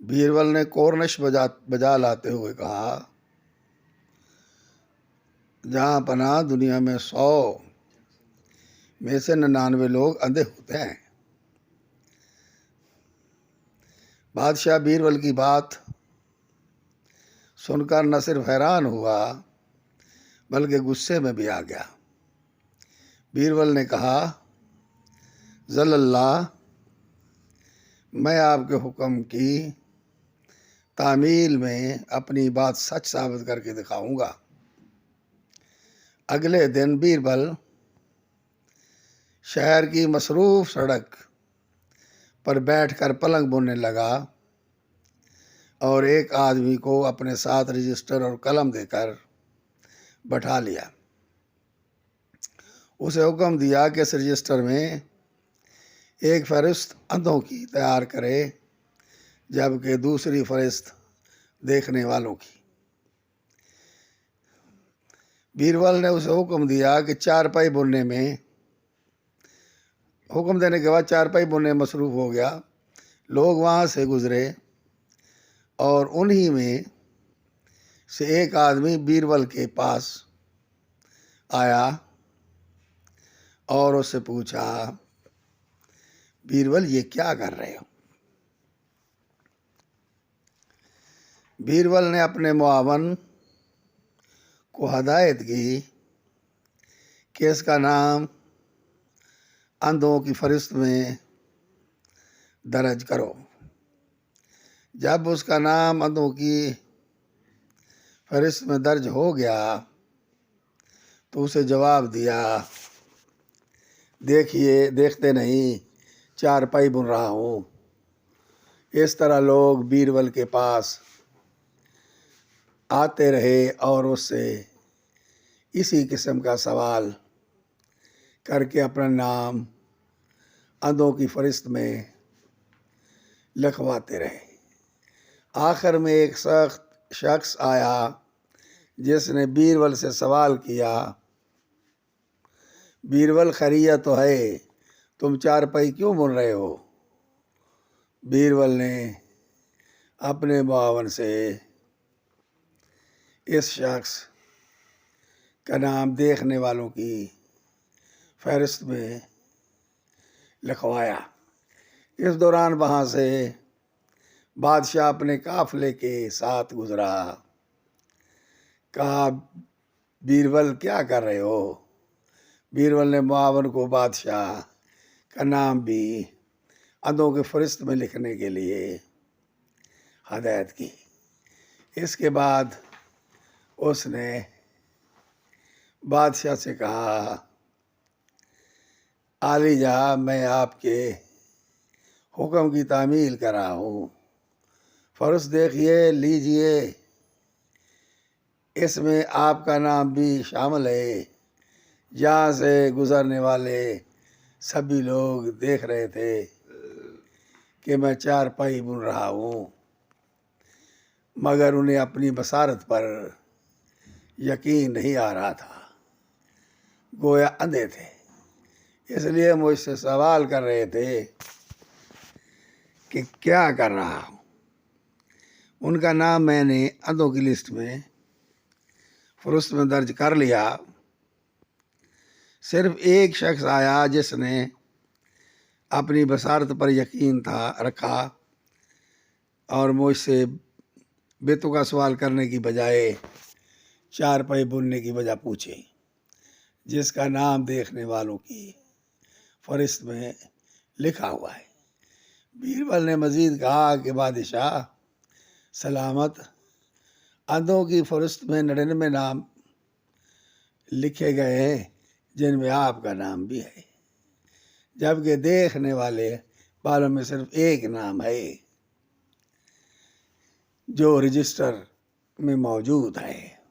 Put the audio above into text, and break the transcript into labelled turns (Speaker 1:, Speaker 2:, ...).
Speaker 1: بیربل نے کورنش بجا لاتے ہوئے کہا، جہاں پناہ دنیا میں 100 میں سے 99 لوگ اندھے ہوتے ہیں۔ بادشاہ بیربل کی بات سن کر نہ صرف حیران ہوا بلکہ غصے میں بھی آ گیا۔ بیربل نے کہا، ذل اللہ، میں آپ کے حکم کی تعمیل میں اپنی بات سچ ثابت کر کے دکھاؤں گا۔ اگلے دن بیربل شہر کی مصروف سڑک پر بیٹھ کر پلنگ بننے لگا اور ایک آدمی کو اپنے ساتھ رجسٹر اور قلم دے کر بٹھا لیا۔ اسے حکم دیا کہ اس رجسٹر میں ایک فہرست اندھوں کی تیار کرے جبکہ دوسری فہرست دیکھنے والوں کی۔ بیربل نے اسے حکم دیا کہ چارپائی بننے میں حکم دینے کے بعد چارپائی بننے میں مصروف ہو گیا۔ لوگ وہاں سے گزرے اور انہی میں سے ایک آدمی بیربل کے پاس آیا اور اس سے پوچھا، بیربل یہ کیا کر رہے ہو؟ بیربل نے اپنے معاون کو ہدایت کی کہ اس کا نام اندھوں کی فہرست میں درج کرو۔ جب اس کا نام اندھوں کی فہرست میں درج ہو گیا تو اسے جواب دیا، دیکھتے نہیں چارپائی بن رہا ہوں۔ اس طرح لوگ بیربل کے پاس آتے رہے اور اس سے اسی قسم کا سوال کر کے اپنا نام اندھوں کی فہرست میں لکھواتے رہے۔ آخر میں ایک سخت شخص آیا جس نے بیربل سے سوال کیا، بیربل خیریت تو ہے، تم چارپائی کیوں بن رہے ہو؟ بیربل نے اپنے معاون سے اس شخص کا نام دیکھنے والوں کی فہرست میں لکھوایا۔ اس دوران وہاں سے بادشاہ اپنے قافلے کے ساتھ گزرا۔ کہا، بیربل کیا کر رہے ہو؟ بیربل نے معاون کو بادشاہ کا نام بھی اندھوں کی فہرست میں لکھنے کے لیے ہدایت کی۔ اس کے بعد اس نے بادشاہ سے کہا، عالی جہاں، میں آپ کے حکم کی تعمیل کر رہا ہوں۔ فہرست دیکھیے، لیجئے، اس میں آپ کا نام بھی شامل ہے۔ جہاں سے گزرنے والے سبھی لوگ دیکھ رہے تھے کہ میں چارپائی بن رہا ہوں، مگر انہیں اپنی بصارت پر یقین نہیں آ رہا تھا، گویا اندھے تھے، اس لیے مجھ سے سوال کر رہے تھے کہ کیا کر رہا ہوں۔ ان کا نام میں نے اندھوں کی لسٹ میں فہرست میں درج کر لیا۔ صرف ایک شخص آیا جس نے اپنی بصارت پر یقین رکھا اور مجھ سے بےتکا سوال کرنے کی بجائے چارپائی بننے کی وجہ پوچھے، جس کا نام دیکھنے والوں کی فہرست میں لکھا ہوا ہے۔ بیربل نے مزید کہا کہ بادشاہ سلامت، اندھوں کی فہرست میں 99 نام لکھے گئے ہیں جن میں آپ کا نام بھی ہے، جبکہ دیکھنے والوں میں صرف ایک نام ہے جو رجسٹر میں موجود ہے۔